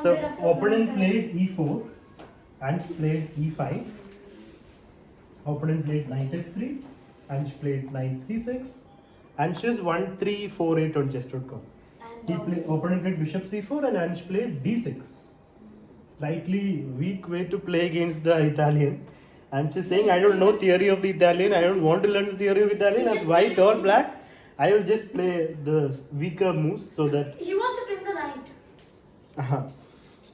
So opponent played e4, Ansh played e5. Opponent played knight f3, Ansh played knight c6. Ansh is 1-3-4-8 on chess.com. Opponent played bishop c4 and Ansh played d6. Slightly weak way to play against the Italian. Ansh is saying, I don't know theory of the Italian. I don't want to learn the theory of Italian. As white or black, I will just play the weaker moves so that. He wants to pin the knight.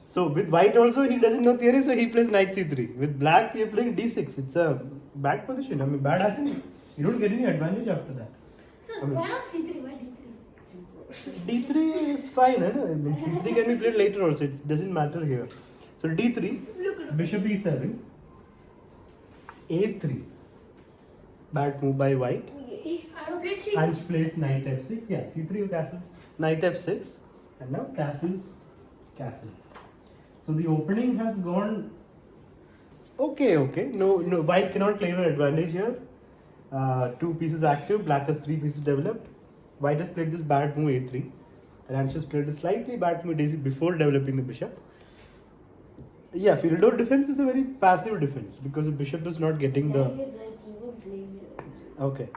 So with white also he doesn't know theory, so he plays knight c3. With black you're playing d6. It's a bad position. I mean bad asset. You don't get any advantage after that. So why not c3? Why d3? D3 is fine, I mean, C3 can be played later also, it doesn't matter here. So D3, bishop E7, A3, bad move by white. Ansh plays knight F6, yeah, C3 castles, knight F6, and now castles. So the opening has gone okay. No, white cannot claim an advantage here. 2 pieces active, black has 3 pieces developed. White has played this bad move a3, and Ansh has played a slightly bad move d6 before developing the bishop. Yeah, field out defense is a very passive defense because the bishop is not getting the. Okay,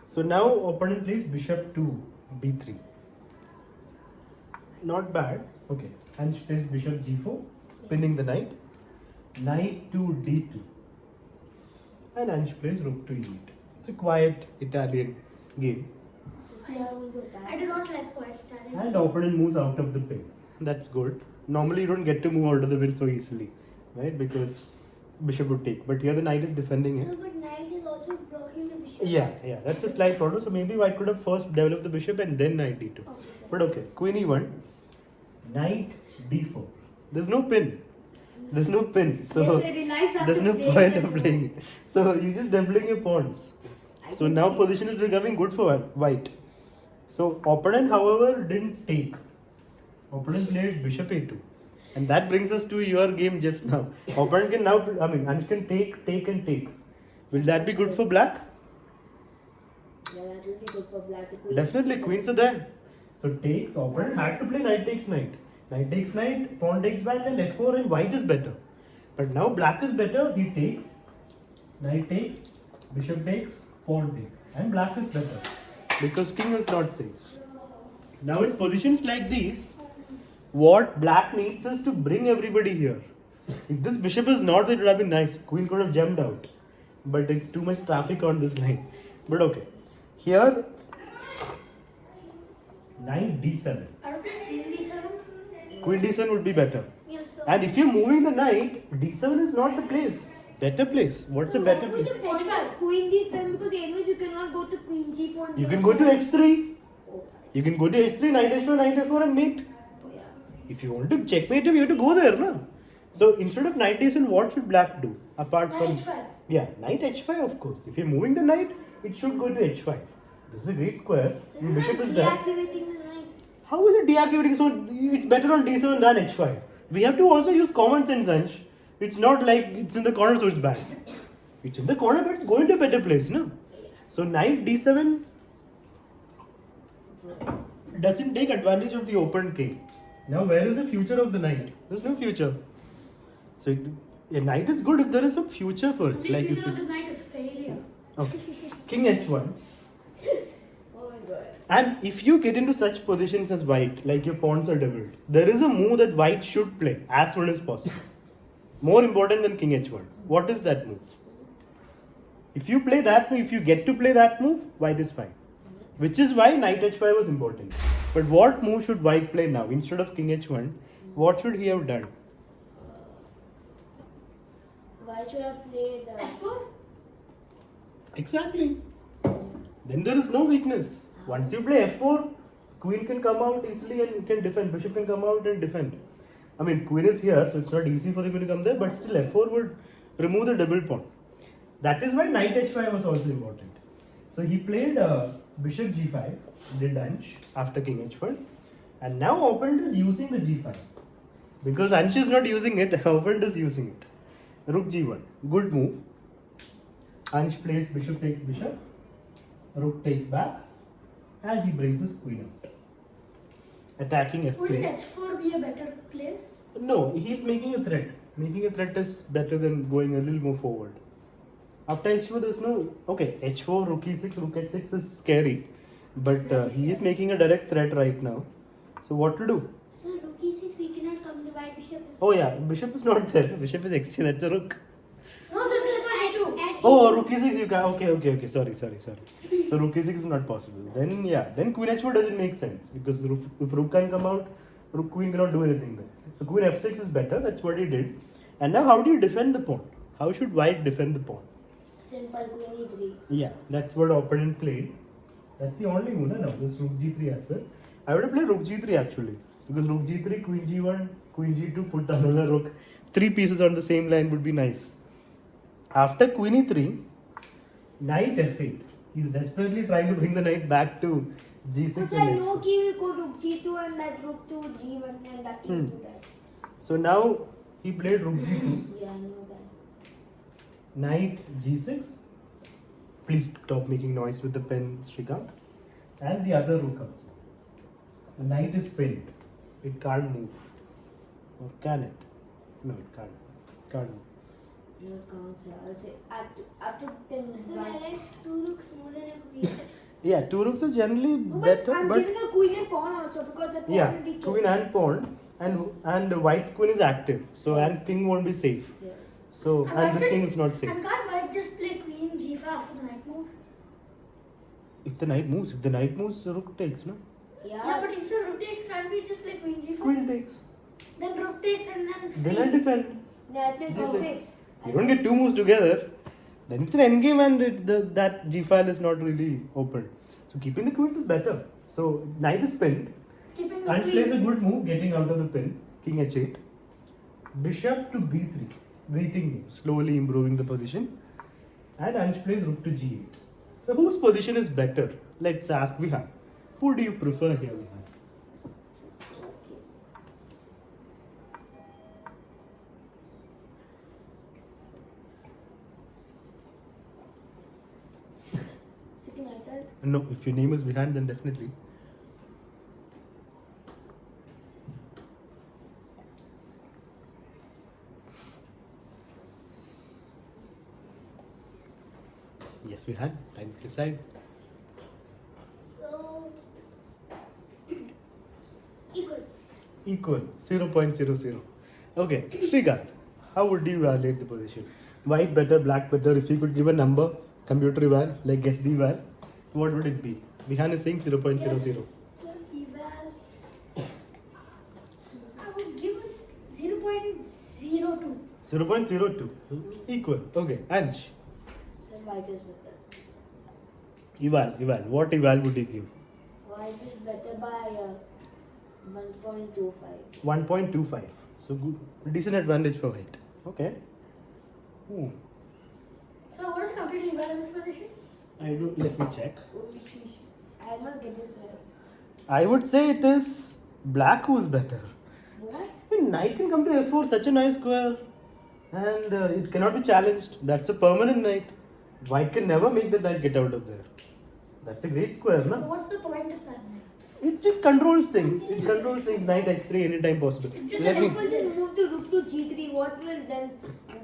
so now opponent plays bishop to b3. Not bad. Okay, Ansh plays bishop g4, pinning the knight. Knight to d2, and Ansh plays rook to e8. It's a quiet Italian game. I do not like quiet Italian. And opponent moves out of the pin. That's good. Normally you don't get to move out of the pin so easily, right? Because bishop would take. But here the knight is defending it. So, but knight is also blocking the bishop. Yeah. That's a slight problem. So maybe white could have first developed the bishop and then knight d2. Okay, But okay, queen e1, knight d4. There's no pin. So there's no point of playing it. So you just doubling your pawns. So now position is becoming good for white. So opponent, however, didn't take. Opponent played bishop a2, and that brings us to your game just now. Opponent can now, Ansh can take and take. Will that be good for black? Yeah, that will be good for black. Definitely, queens are there. So takes. Opponent had to play knight takes knight. Knight takes knight, pawn takes back, and f4, and white is better. But now black is better. He takes, knight takes, bishop takes, pawn takes, and black is better because king is not safe. Now in positions like these, what black needs is to bring everybody here. If this bishop is not, it would have been nice. Queen could have jumped out, but it's too much traffic on this line. But okay, here knight d7. I don't think queen d7. Queen d7 would be better. Yes, sir. And if you're moving the knight, d7 is not the place. Better place. What's a better place? Queen d7 because anyways you cannot go to queen g4. You can go to h3. You can go to h3, knight h1, knight f4 and mate. Oh, yeah. If you want to checkmate him, you have to go there, na? So instead of knight d7, what should black do? Apart Knight from h5. Yeah, knight h5 of course. If you're moving the knight, it should go to h5. This is a great square. Your bishop is there. Deactivating the knight. How is it deactivating? So it's better on d7 than h5. We have to also use common sense, Ansh. It's not like it's in the corner, so it's bad. It's in the corner, but it's going to a better place, no? So knight d7 doesn't take advantage of the open king. Now where is the future of the knight? There's no future. So a knight is good if there is some future for it. This Like future if of the you, knight is failure. okay. King h1. Oh my god. And if you get into such positions as white, like your pawns are doubled, there is a move that white should play as soon as possible. More important than king h1. What is that move? If you play that move, if you get to play that move, white is fine. Which is why knight h5 was important. But what move should white play now? Instead of king h1, what should he have done? Why should I play the f4? Exactly. Then there is no weakness. Once you play f4, queen can come out easily and can defend. Bishop can come out and defend. I mean, queen is here, so it's not easy for the queen to come there, but still f4 would remove the double pawn. That is why knight h5 was also important. So he played bishop g5, did Ansh after king h1, and now opponent is using the g5. Because Ansh is not using it, opponent is using it. Rook g1, good move. Ansh plays bishop takes bishop, rook takes back, and he brings his queen out. attacking Wouldn't f3. h4 be a better place? No, he's making a threat. Making a threat is better than going a little more forward. After h4, there's no. Okay, h4, rook e6, rook h6 is scary. But he is making a direct threat right now. So, what to do? So rook e6, we cannot come the white bishop. Oh, yeah, bishop is not there. Bishop is x3, that's a rook. No, so this is my a2. And Oh, rook e6 you can. Okay. Sorry. So rook e6 is not possible. Then then queen h4 doesn't make sense because if rook can come out, rook queen cannot do anything there. So queen f6 is better. That's what he did. And now how do you defend the pawn? How should white defend the pawn? simple queen e3. Yeah, that's what opponent played. That's the only move now. There's rook g3 as well. I would have played rook g3 actually because rook g3, queen g1, queen g2, put another rook. 3 pieces on the same line would be nice. After queen e3, knight f8. He's desperately trying to bring the knight back to g6. So I know he will go rook g2 and that rook to g1 and that king Hmm. to that. So now he played rook g2, Yeah, I know that. knight g6. Please stop making noise with the pen, Srikanth. And the other rook comes. The knight is pinned. It can't move. Or can it? No, it can't. Can't move. No, it counts. I say after 10 minutes. So I like 2 rooks more than a queen. Yeah, 2 rooks are generally No, better, I'm but giving a queen and pawn also because the pawn yeah, will be killed. queen and pawn, and white's queen is active, so Yes. and king won't be safe. Yes. So And and this white king will- is not safe. And can't white just play queen g5 after the knight move? If the knight moves, the rook takes, no? Yeah, but instead of rook takes, can't we just play queen g5? Queen takes. Then rook takes and then it's Then I defend. Then I play This g6. is- You don't get 2 moves together. Then it's an endgame and that g file is not really open. So keeping the queens is better. So knight is pinned. keeping the Ansh plays a queen. good move, getting out of the pin. King h8. Bishop to b3. Waiting, slowly improving the position. And Ansh plays rook to g8. So whose position is better? Let's ask Vihan. Who do you prefer here, Vihan? Sitting like that. No, if your name is Vihan, then definitely. Yes, Vihan. Time to decide. So equal. Equal 0.00. Okay, Srikanth, how would you evaluate the position? White better, black better. If you could give a number, computer eval, like guess the eval, what would it be? Vihan is saying 0.00. Yes, the eval. I would give it 0.02. 0.02. Equal. Okay, Ansh. So white is better. Eval. What eval would you give? White is better by 1.25. 1.25. So good, decent advantage for white. Okay. Ooh. So what is the computer eval in this position? I do. Let me check. I must get this right. I would say it is black who's better. What? I mean, knight can come to f4, such a nice square, and it cannot be challenged. That's a permanent knight. White can never make the knight get out of there. That's a great square, no? What's the point of that knight? It just controls things. It controls things. Knight h3 anytime possible. Just Let me. an If we just move the rook to g3, what will then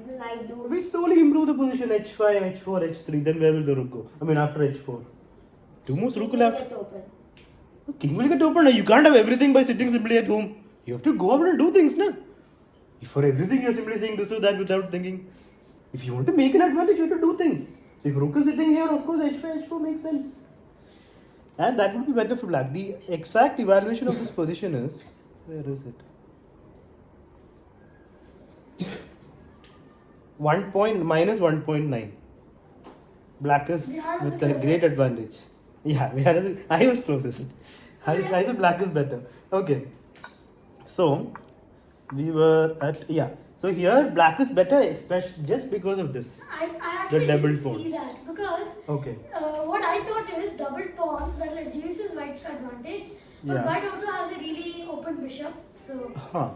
the knight do? We slowly improve the position h5, h4, h3. Then where will the rook go? I mean, after h4. 2 moves, rook will have. Get open. King will get open. You can't have everything by sitting simply at home. You have to go out and do things, na? If for everything you're simply saying this or that without thinking. If you want to make an advantage, you have to do things. So if rook is sitting here, of course h5, h4 makes sense. And that would be better for black. The exact evaluation of this position is, where is it? 1.9. Black is Vihan is with the a great closest. advantage. Yeah, I was closest. I said black is better. Okay. So, we were at, yeah. So here black is better, especially just because of this. I actually double didn't pawns. see that because Okay. what I thought is double pawns that reduces white's advantage, but Yeah. white also has a really open bishop. So Huh.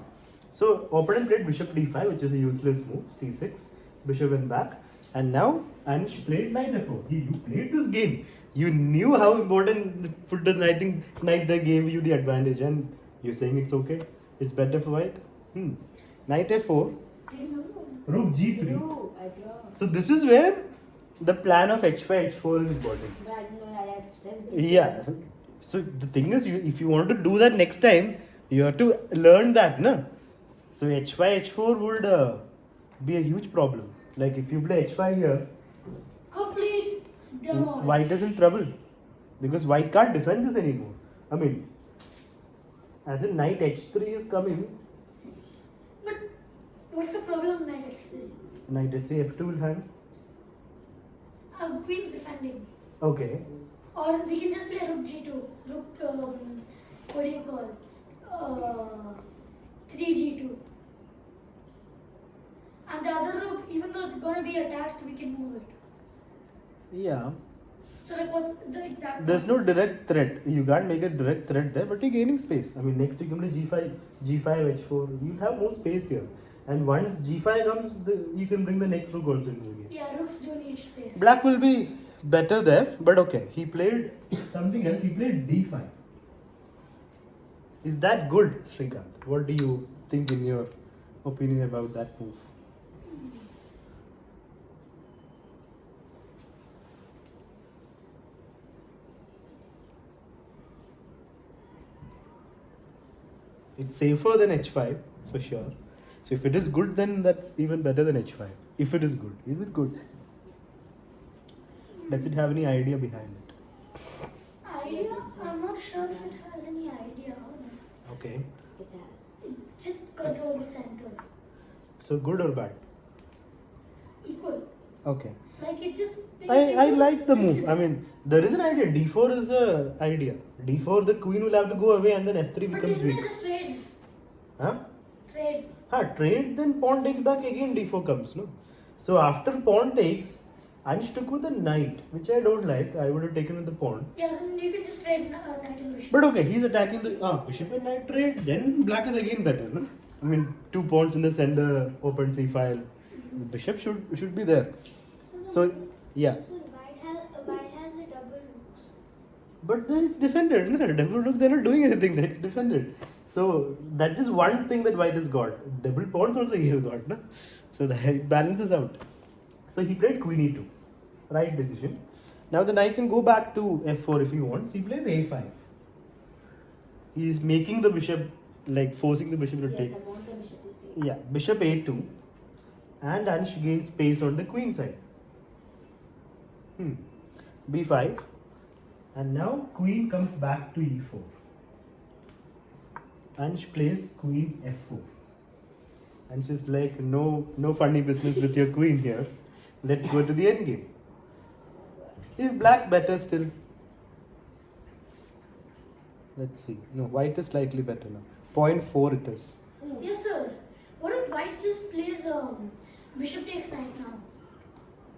So opponent played bishop d5, which is a useless move. c6, bishop went back, and now Anish played knight f4. You played this game. You knew how important put the knight there gave you the advantage, and You're saying it's okay? It's better for white? Knight f4, rook g3. No, I draw. So this is where the plan of h5, h4 is important. But I didn't know I had strength. Yeah. So the thing is, if you want to do that next time, you have to learn that, no? So h5, h4 would be a huge problem. Like if you play h5 here, Complete demolish. white is in trouble because white can't defend this anymore. I mean, as in knight h3 is coming, But what's the problem with knight h3? knight h3, f2 will hang. Queen's defending. Okay. Or we can just play rook g2. Rook, what do you call? 3g2. And the other rook, even though it's gonna be attacked, we can move it. Yeah. So like what's the exact There's no direct threat. You can't make a direct threat there, but you're gaining space. I mean, next you can play g5, h4. You'll have more space here. And once g5 comes, you can bring the next rook also into the game. Yeah, rooks do need space. Black will be better there, but okay. He played something else. He played d5. Is that good, Srikanth? What do you think in your opinion about that move? It's safer than h5 for sure. So if it is good, then that's even better than h5. If it is good, is it good? Does it have any idea behind it? Idea? I'm not sure if it has any idea. Okay. It has. It just controls the center. So good or bad? Equal. Okay. Like it just. I like the move. I mean, there is an idea. d4 is a idea. d4, the queen will have to go away and then f3 But becomes isn't it weak. just trades? Huh? Trade. Trade, then pawn takes back again, d4 comes, no? So after pawn takes, Ansh took with a knight, which I don't like. I would have taken with the pawn. Yeah, then you can just trade knight and bishop. But okay, he's attacking the bishop and knight trade. Then black is again better, no? I mean, 2 pawns in the center, open c file. The bishop should be there. So yeah, So white has a double rooks. but then it's defended. No? Double rook, they're not doing anything. That's defended. So that's just one thing that white has got. Double pawns also he has got, no? So that it balances out. So he played queen e2, right decision. Now the knight can go back to f4 if he wants. He plays a5. He is making the bishop, like forcing the bishop to Yes, take. I want the bishop to take. Yeah, bishop a2, and Ansh gains space on the queen side. b5, and now queen comes back to e4. Ansh plays queen f4. Ansh is like, no funny business with your queen here. Let's go to the endgame. Is black better still? Let's see. No, white is slightly better now. 0.4 it is. Yes, sir. What if white just plays bishop takes knight now?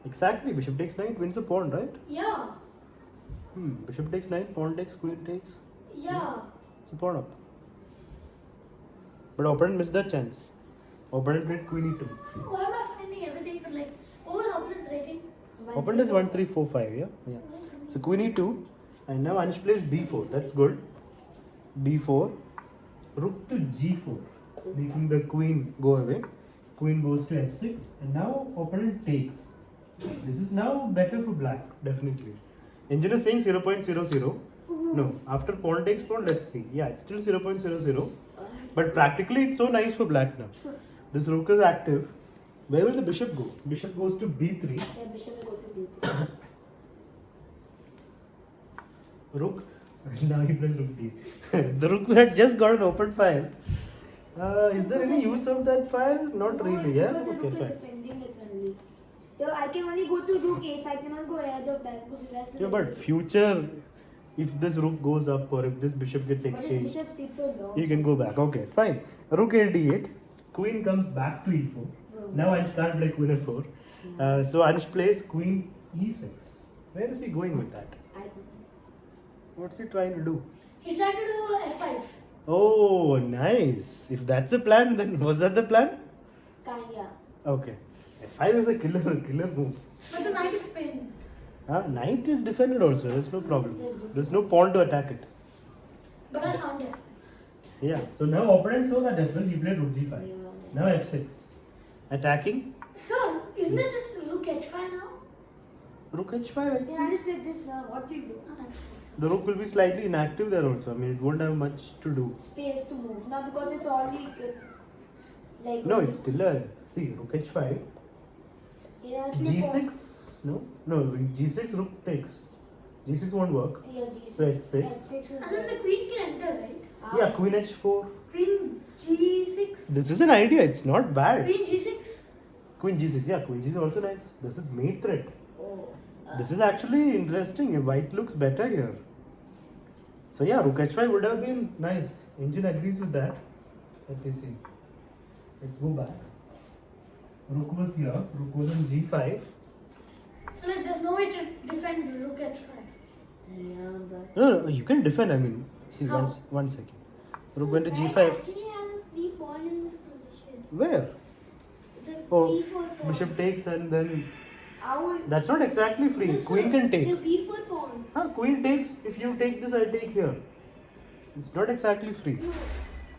Exactly. Bishop takes knight, wins a pawn, right? Yeah. Bishop takes knight, pawn takes, queen takes. Yeah. It's a pawn up. But opponent missed that chance. Opponent played queen e2. Why am I finding everything for like what was opponent's rating? Opponent is 1, 3, 4, 5, yeah? Yeah. So queen e2, and now Ansh plays b4. That's good. b4, rook to g4, making the queen go away. Queen goes to f6, and now opponent takes. This is now better for black, definitely. Engine is saying 0.00. No, after pawn takes pawn, let's see. Yeah, it's still 0.00. But practically, it's so nice for black now. This rook is active. Where will the bishop go? Bishop goes to b3. Yeah, bishop will go to b3. Rook. Now he plays rook d. The rook had just got an open file. Is there any use of that file? Not really, yeah? Because the Okay, rook is fine. defending it only. So I can only go to rook a5. I cannot go ahead of that because the rest is. Yeah, but future, if this rook goes up or if this bishop gets But his exchanged, bishop stays for long. you can go back. Okay, fine. Rook a d8. Queen comes back to e4. Now Ansh can't play queen f4. So Ansh plays queen e6. Where is he going with that? I don't know. What's he trying to do? He's trying to do f5. Oh, nice. If that's a plan, then was that the plan? Yeah. Okay. f5 is a killer move. But the knight is pinned. Knight is defended also. There's no problem. There's no pawn to attack it. But I found it. Yeah. So now opponent saw that as well. He played rook g5. Now f6. Attacking. Sir, isn't it just rook h5 now? Rook h5. Yeah, H6. I just did this now. What do you do? Oh, that's six. The rook will be slightly inactive there also. I mean, it won't have much to do. Space to move. Now because it's only like. No, it's still a. See, rook h5. Yeah, I'll play pawn. G6. No, G6 rook takes. G6 won't work. Yeah, G6. So h6. H6 is And then there. the queen can enter, right? Yeah, queen h4. Queen g6. This is an idea. It's not bad. Queen g6. Queen g6. Yeah, queen g6 is also nice. This is mate threat. Oh. This is actually interesting. White looks better here. So yeah, rook h5 would have been nice. Engine agrees with that. Let me see. Let's go back. Rook was here. Rook was on g5. So like there's no way to defend rook h5. Yeah, but. No, you can defend. I mean, see, How? one second. Rook went to White g5. actually has a free pawn in this position. Where? It's a Oh, b4 pawn. bishop takes and then. I will. That's not exactly free. No, sir, Queen can take. The b4 pawn. Huh, queen takes. If you take this, I take here. It's not exactly free. No.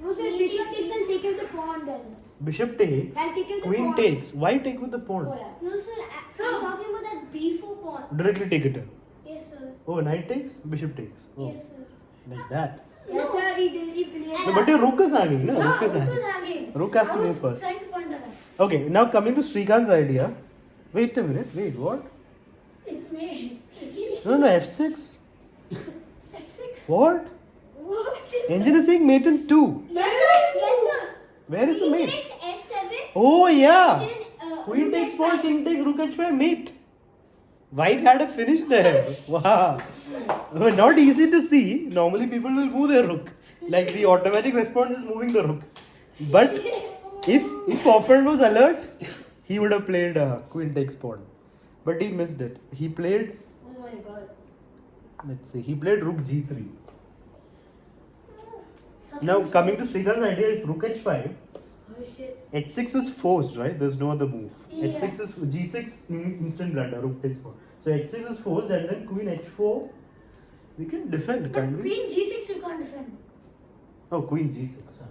No, sir, bishop takes and take out the pawn then. Bishop takes. I'll take out the Queen pawn. takes. Why take with the pawn? Oh, yeah. No, sir, I'm talking about that b4 pawn. Directly take it. Yes, sir. Oh, knight takes, bishop takes. Oh, Yes, sir. like that. Yes, sir, he plays. No, but your rook is hanging, no? Yeah, Rook is rook hanging. is hanging. Rook has to I move was first. trying to point that out. Okay, now coming to Srikanth's idea. Wait a minute. Wait, what? It's me. No, f6. f6. What? What is Engine is saying mate in 2. Yes, sir. Yes, sir. Where is the He mate? takes h7. Oh, yeah. Then, Queen rook takes 4, h5. king takes, rook h5, mate. White had a finish there. Wow. Not easy to see. Normally people will move their rook. Like the automatic response is moving the rook. But if opponent was alert, he would have played queen takes pawn. But he missed it. He played, Oh my god. let's see, he played rook g3. Something Now is- coming to Srikanth's idea, if rook h5, Oh shit. h6 is forced, right? There's no other move. Yeah. H6 is g6 instant blunder. Rook takes pawn. So h6 is forced, and then queen h4. We can defend, But can't we? queen g6 you can't defend. Oh, queen g6.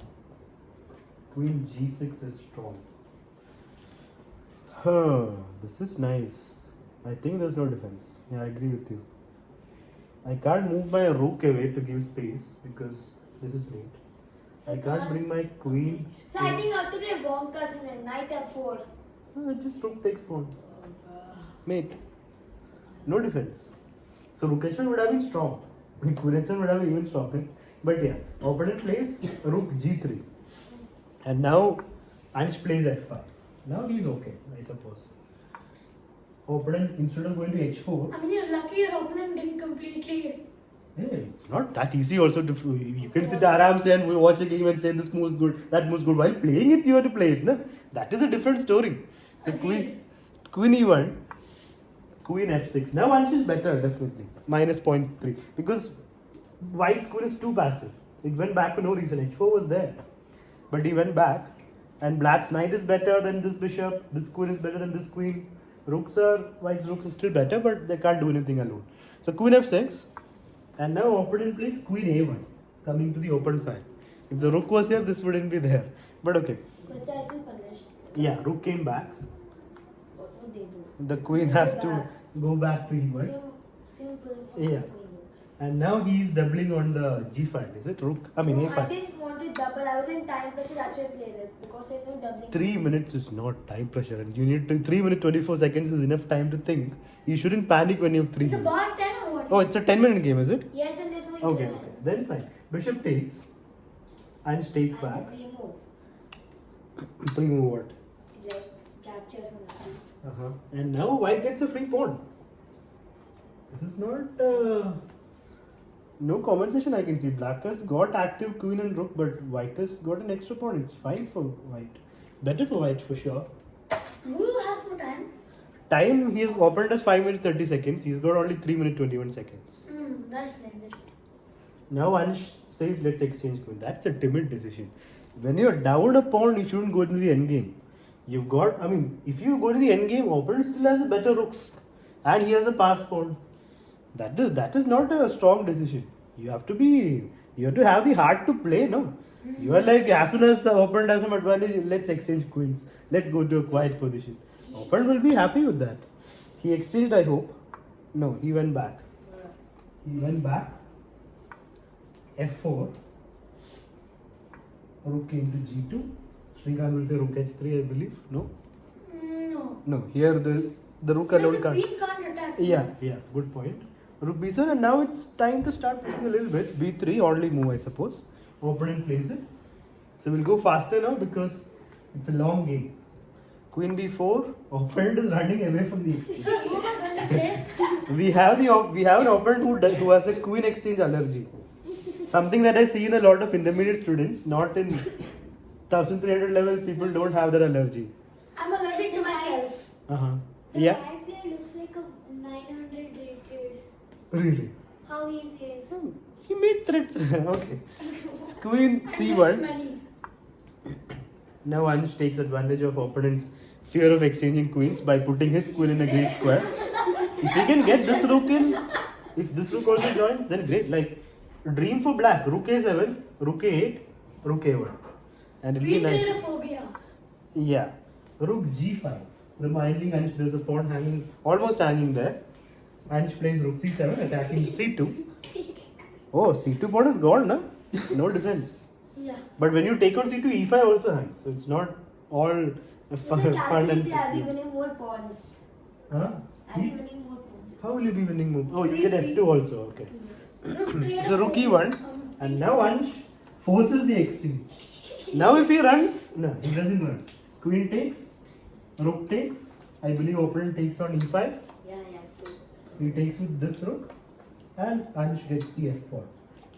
Queen g6 is strong. Huh, this is nice. I think there's no defense. Yeah, I agree with you. I can't move my rook away to give space because this is mate. So I can't bring my queen. So I think you have to play bonkers in a knight f4. Just rook takes pawn. Mate. No defense. So rook h1 would have been strong. Queen h1 would have been even stronger. But yeah, opponent plays rook g3. And now Ansh plays f5. Now he's okay, I suppose. Opponent, instead of going to h4, I mean, you're lucky your opponent didn't completely. hey, it's not that easy also to. You can sit aram say and watch a game and say this move's good, that move's good. While playing it, you have to play it. No? That is a different story. So Agreed. queen e1, queen f6. Now Ansh is better, definitely. Minus 0.3. Because white's queen is too passive. It went back for no reason. h4 was there. But he went back. And black's knight is better than this bishop. This queen is better than this queen. White's rooks is still better, but they can't do anything alone. So queen f6. And now opponent plays queen a1. Coming to the open file. If the rook was here, this wouldn't be there. But okay. But I still punished. Yeah, rook came back. What would they do? The queen has to go back to e1. Simple. Yeah. And now he is doubling on the g file. Is it rook? I mean No, I a5. didn't want to double. I was in time pressure. That's why I played it. Because I knew doubling. 3 minutes is not time pressure, and you need to 3 minutes 24 seconds is enough time to think. You shouldn't panic when you have 3 It's a minutes. bar 10 or what? Oh, it's a 10-minute game, is it? Yes, and there's no Okay, internet. okay. Then fine. Bishop takes. Ansh takes And back. the pre-move. Pre-move what? Like captures and that. Uh-huh. And now white gets a free pawn. This is not no compensation I can see. Black has got active queen and rook, but white has got an extra pawn. It's fine for white. Better for white for sure. Who has more time? Time he has opened as 5 minutes 30 seconds. He's got only 3 minutes 21 seconds. That explains it. Now Ansh says let's exchange queen. That's a timid decision. When you're down a pawn, you shouldn't go into the endgame. You've got, I mean, if you go to the endgame, opponent still has a better rooks. And he has a passed pawn. That is not a strong decision. You have to have the heart to play, no? You are like, as soon as opponent has some advantage, let's exchange queens. Let's go to a quiet position. Opponent will be happy with that. He exchanged, I hope. No, he went back. He went back. F4. Rook came to G2. Srikanth will say rook H3, I believe. No? No. No, here the rook alone The can't. queen can't attack. Yeah, good point. Rook B7, and now it's time to start pushing a little bit. B3, only move, I suppose. Opponent plays it. So we'll go faster now because it's a long game. Queen B4, opponent is running away from the exchange. So who am I going to play? We have an opponent who has a queen exchange allergy. Something that I see in a lot of intermediate students, not in 1300 level. People don't have that allergy. I'm allergic to myself. The Yeah. white player looks like a 900 rated. Really? How he plays. He made threats. Okay. Queen And C1. less money. Now Ansh takes advantage of opponent's fear of exchanging queens by putting his queen in a great square. If he can get this rook in, if this rook also joins, then great. Like, dream for black. Rook A7, Rook A8, Rook A1. And it'll be Queen nice. trader phobia. Yeah. Rook G5. Reminding Ansh there's a pawn hanging, almost hanging there. Ansh plays Rook C7, attacking C2. Oh, C2 pawn is gone, no? No defense. Yeah. But when you take on C2, E5 also hangs. So it's not all fun and. I'll be winning more pawns. Huh? I'll be He's- winning more pawns. How will you be winning move? Oh, you See, get see. F2 also, okay. Rook trader So Rook phobia. E1, and now Ansh forces the exchange. Now if he runs, no, he doesn't run. Queen takes, Rook takes. I believe opponent takes on E5. Yeah, so. He takes with this rook, and Ansh gets the F pawn.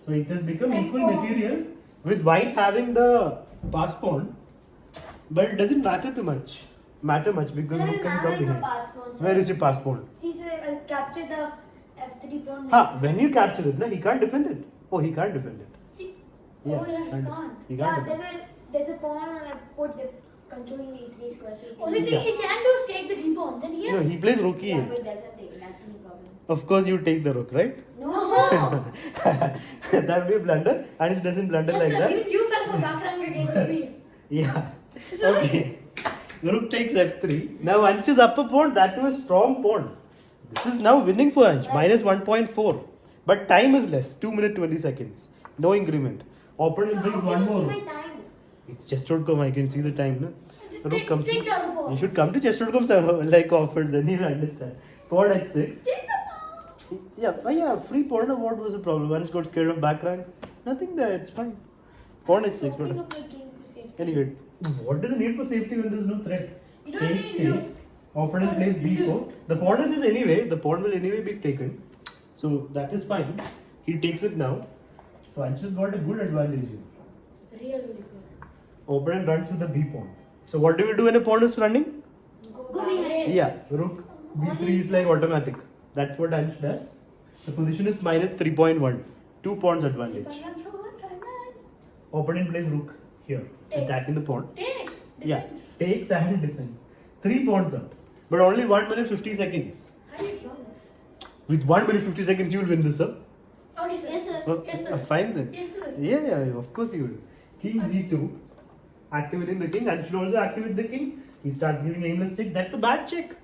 So it has become F equal pawns. material with white having the pass pawn, but it doesn't matter much because Sir, rook can now come I have behind. pass pawn, sir. Where is your pass pawn? See, sir, I'll capture the F3 pawn. Ah, when you capture it, no, he can't defend it. Oh, he can't defend it. Oh yeah, he can't. can't. He Yeah, can't defend. there's a pawn on F4 that's controlling E3 square. So you can- Only thing he can do is take the d pawn. Then he No, has. he plays rook Yeah, E8. but that's the thing. That's the problem. Of course, you take the rook, right? No, No. That would be a blunder. Anish doesn't blunder Yes, like sir. that. Even you fell for back rank against me. Yeah. So- Okay. Rook takes F3. Now Ansh's upper pawn, that was a strong pawn. This is now winning for Ansh. Minus 1.4. But time is less. 2 minutes 20 seconds. No increment. Opponent So brings how one can you more. see rook. my time? It's chess.com. I can see the time. No? Just Rook take, comes. take the other You pawn. should come to chess.com like offered. Then you'll understand. Pawn H6. Take the pawn. Yeah, free pawn. What was the problem? Ansh got scared of back rank. Nothing there. It's fine. Pawn H6. Opening But up my king to safety. anyway, what does it need for safety when there's no threat? You don't Takes, need takes. Opponent plays b4. The pawn is anyway. The pawn will anyway be taken. So that is fine. He takes it now. So Ansh has got a good advantage here. Really good. Opponent runs with the b pawn. So what do we do when a pawn is running? Go Go back. behind. Yeah, rook b3 is like automatic. That's what Ansh does. The position is minus 3.1. 2 pawns advantage. Opponent plays rook here, Take. attacking the pawn. Take. Yeah, Defense. takes and defense. 3 pawns up. But only 1 minute 50 seconds. How do you draw this? With 1 minute 50 seconds, you will win this, sir. Okay, sir. Yes, sir. Oh, Yes, sir. fine then. Yes, sir. Yeah, of course you will. King g2, activating the king, and should also activate the king. He starts giving aimless check. That's a bad check.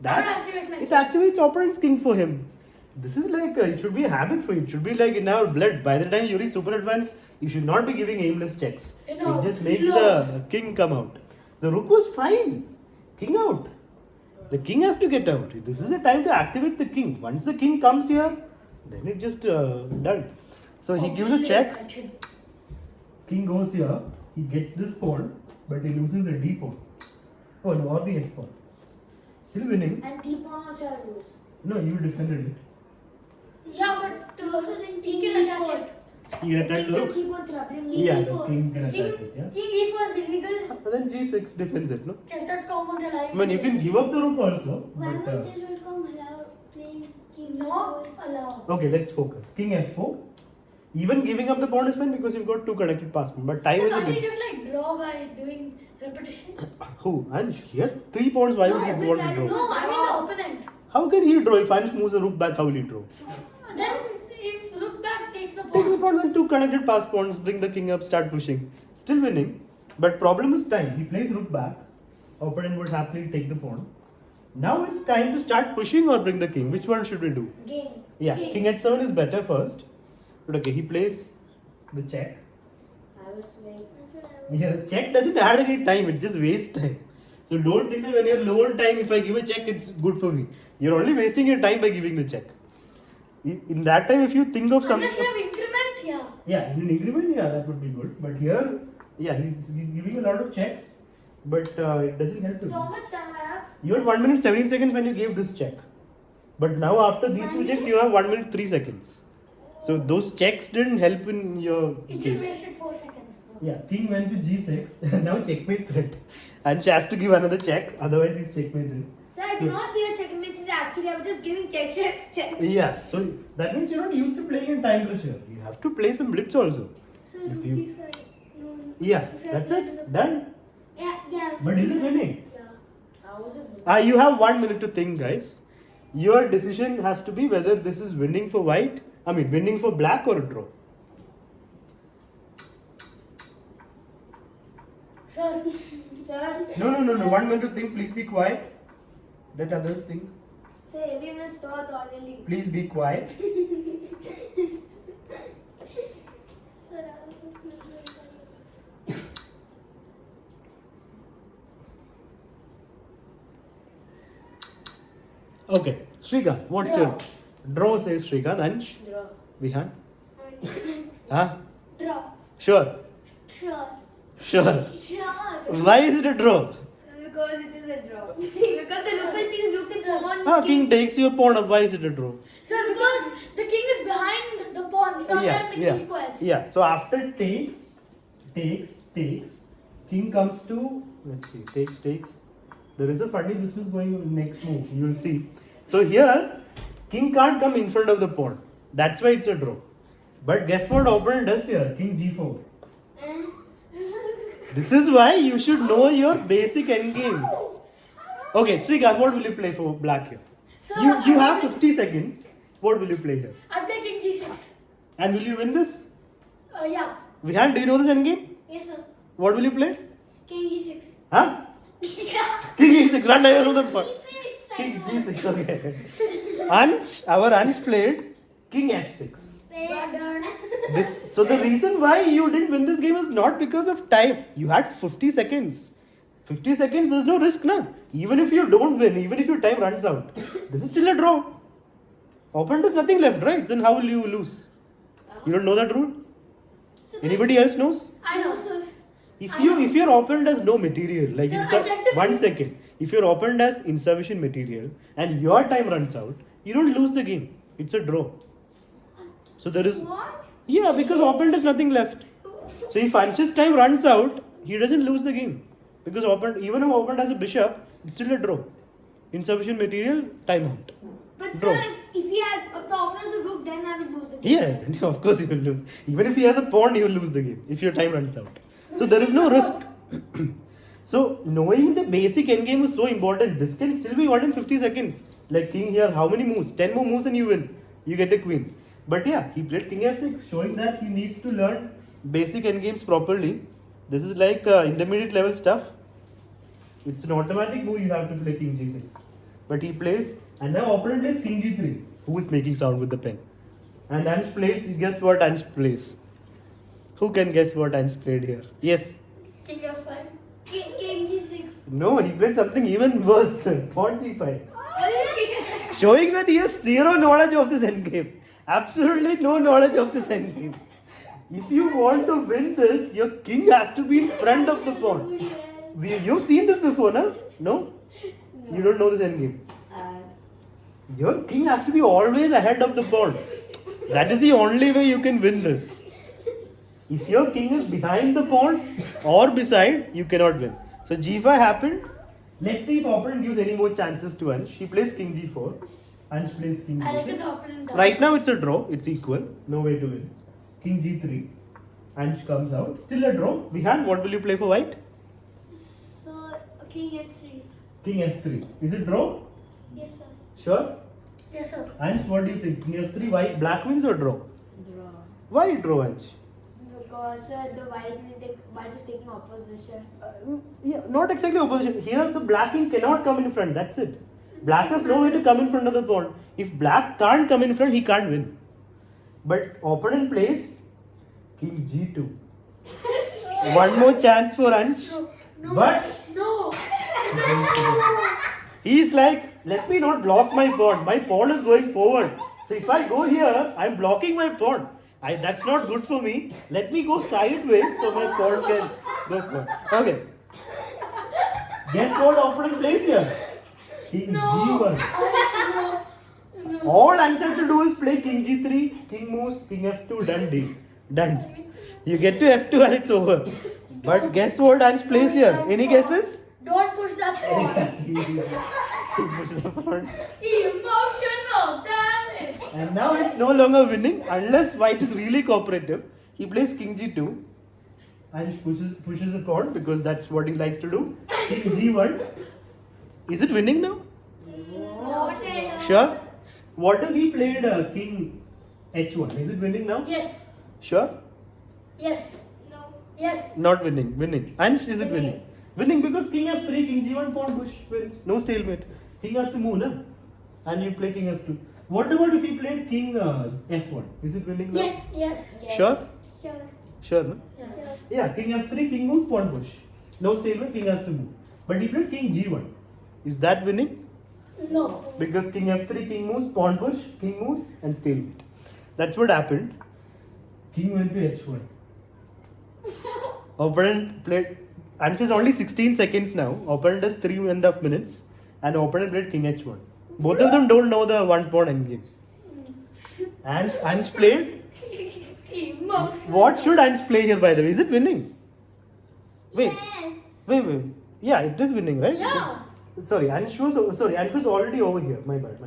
That Activate my it king. activates opponent's king for him. This is like it should be a habit for you. It should be like in our blood. By the time you reach super advanced, you should not be giving aimless checks. In our It just makes blood. the king come out. The rook was fine. King out. The king has to get out. This is a time to activate the king. Once the king comes here, then it just done. So he gives a check. King goes here. He gets this pawn, but he loses the d pawn. Oh no, or the f pawn. Still winning. And D pawn also I lose. No, you defended it. Yeah, but You also think king king can attack E4. it. He can attack the King will rook. keep on troubling me. Yeah, the E4. king can attack King, it. Yeah. king e4 is illegal. But then g6 defends it, no? Chess.com won't allow you. I mean, you can give up the rook also. Why But, won't chess.com allow playing king Not E4? allowed. okay, let's focus. King f4. Even giving up the pawn is fine because you've got 2 connected passmen. But time So is a can't we bit. just like draw by doing repetition? Who? Ansh? He has 3 pawns. Why would No, he want to but draw? No, I mean the opponent. How can he draw? If Ansh moves the rook back, how will he draw? Then if rook back takes takes the Takes the pawn. pawn, then 2 connected pass pawns, bring the king up, start pushing. Still winning, but problem is time. He plays rook back. Opponent would happily take the pawn. Now it's time to start pushing or bring the king. Which one should we do? Game. Yeah, king h7 is better first. But okay, he plays the check. I was waiting. Yeah, the check doesn't add any time, it just wastes time. So don't think that when you're low on time, if I give a check, it's good for me. You're only wasting your time by giving the check. In that time, if you think of something. Unless you have increment, yeah. Yeah, in an increment, yeah, that would be good. But here, yeah, he's giving a lot of checks, but it doesn't help him. So how much time I have? You had 1 minute 17 seconds when you gave this check. But now after these 2 checks, you have 1 minute 3 seconds. So those checks didn't help in your It case. just wasted 4 seconds. Bro. Yeah, king went to g6. Now checkmate threat. And she has to give another check, otherwise he's checkmated. So I did not see a checkmate today. Actually, I was just giving checks. Yeah, so that means you're not used to playing in time pressure. You have to play some blitz also. So If you- if I, no. Yeah, If I that's play it. the- Done. Yeah. But is it winning? Yeah. How was it? You have 1 minute to think, guys. Your decision has to be whether this is winning for white, winning for black or a draw. Sir, Sir. No. 1 minute to think. Please be quiet. Let others think. So everyone's thought already. Please be quiet. Okay, Srikanth, what's your draw? Says Srikanth. Ansh, Draw. Vihan. Huh? draw. Sure. Sure. Sure. Sure. Why is it a draw? Because it is a draw. Because the local thing is look is pawn. King takes your pawn up. Why is it a draw? Sir, because the king is behind the pawn, it's not there in the key squares. Yeah. So after takes, king comes to, let's see, takes. There is a funny business going on next move. You will see. So here, king can't come in front of the pawn. That's why it's a draw. But guess what opponent does here? King g4. This is why you should know your basic endgames. Okay, Srikanth, what will you play for black here? Sir, You have 50 seconds. What will you play here? I play king g6. And will you win this? Yeah. Vihan, do you know this endgame? Yes, sir. What will you play? King e6. Huh? Yeah. King e6, run away from the pawn. E6. King g6, okay. Our Ansh played king f6. So the reason why you didn't win this game is not because of time. You had 50 seconds. 50 seconds, there's no risk, na? Even if you don't win, even if your time runs out, this is still a draw. Opponent has nothing left, right? Then how will you lose? You don't know that rule? Anybody else knows? I know, sir. If I know. your opponent has no material, like Sir, I checked the 1 few- second, if your opponent has insufficient material and your time runs out, you don't lose the game. It's a draw. So there is What? yeah, because opponent has nothing left. So if Ansh's time runs out, he doesn't lose the game. Because even if opponent has a bishop, it's still a draw. Insufficient material, time out. But Draw. sir, if the opponent is a rook, then I will lose the game. Yeah, then of course he will lose. Even if he has a pawn, he will lose the game if your time runs out. So there is no risk. So knowing the basic endgame is so important. This can still be won in 50 seconds. Like king here, how many moves? 10 more moves and you win. You get a queen. But yeah, he played king f6, showing that he needs to learn basic endgames properly. This is like intermediate level stuff. It's an automatic move, you have to play king g6. But he plays, and now opponent plays king g3. Who is making sound with the pen? And Ansh plays, guess what Ansh plays? Who can guess what Ansh played here? Yes. King f5. King g6. No, he played something even worse. Pawn g5. Showing that he has zero knowledge of this endgame. Absolutely no knowledge of this endgame. If you want to win this, your king has to be in front of the pawn. You've seen this before, no? No? You don't know this endgame. Your king has to be always ahead of the pawn. That is the only way you can win this. If your king is behind the pawn or beside, you cannot win. So g5 happened. Let's see if opponent gives any more chances to Ansh. He plays king g4. Ansh plays king I reckon the g6. opponent does. Right now it's a draw. It's equal. No way to win. King g3. Ansh comes out. Still a draw. Vihan, what will you play for white? So, king f3. King f3. Is it draw? Yes, sir. Sure? Yes, sir. Ansh, what do you think? King f3, white, black wins or draw? Draw. Why you draw Ansh? Because the white is taking opposition. Yeah, not exactly opposition. Here the black king cannot come in front. That's it. Black has no way to come in front of the pawn. If black can't come in front, he can't win. But opponent plays king g2. One more chance for Ansh. But No. he's like, let me not block my pawn. My pawn is going forward. So if I go here, I'm blocking my pawn. That's not good for me. Let me go sideways so my pawn can go forward. Okay. Guess what opponent plays here? King g1. All Ansh has to do is play king g3, king moves, king f2, done deal. Done. You get to f2 and it's over. But guess what Ansh plays here? Any guesses? Don't push that pawn. He pushes the pawn. Emotional damage. And now it's no longer winning unless white is really cooperative. He plays king g2 and pushes the pawn because that's what he likes to do. King g1. Is it winning now? Not at all. Sure. What if he played king h1? Is it winning now? Yes. Sure. Yes. No. Yes. Not winning. Winning. Ansh, is it winning? Winning. Winning because king f3, king g1, pawn push wins. No stalemate. King has to move, na? And you play king f2. What about if he played king f1? Is it winning now? Yes. Yes. Yes. Sure? Sure. Sure, no? Yes. Yeah, king f3, king moves, pawn push. No stalemate, king has to move. But he played king g1. Is that winning? No. Because king f3, king moves, pawn push, king moves, and stalemate. That's what happened. King went to h1. Opponent played. Ansh is only 16 seconds now. Opponent has 3.5 minutes. And opponent played king h1. Both of them don't know the one pawn endgame. And Ansh played. Emotional. What should Ansh play here, by the way? Is it winning? Wait. Yes. Wait. Yeah, it is winning, right? Yeah. Sorry, Ansh was already over here. My bad.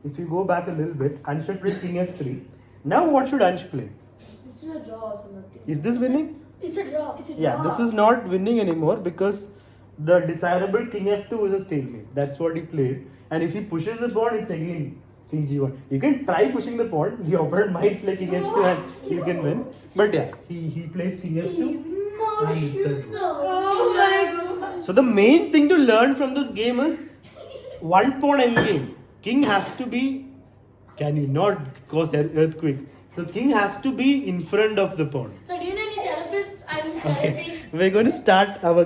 If you go back a little bit, Ansh should play king f3. Now what should Ansh play? This is a draw or something. Is this winning? It's a draw. It's a Yeah, draw. this is not winning anymore because the desirable king f2 is a stalemate. That's what he played. And if he pushes the pawn, it's again king g1. You can try pushing the pawn. The opponent might play king h2 and you can win. But yeah, he plays king f2. Emotional. Oh my god. So the main thing to learn from this game is one pawn endgame. King has to be. Can you not cause earthquake? So king has to be in front of the pawn. So do you know any therapists? I'm Okay, therapy. we're going to start our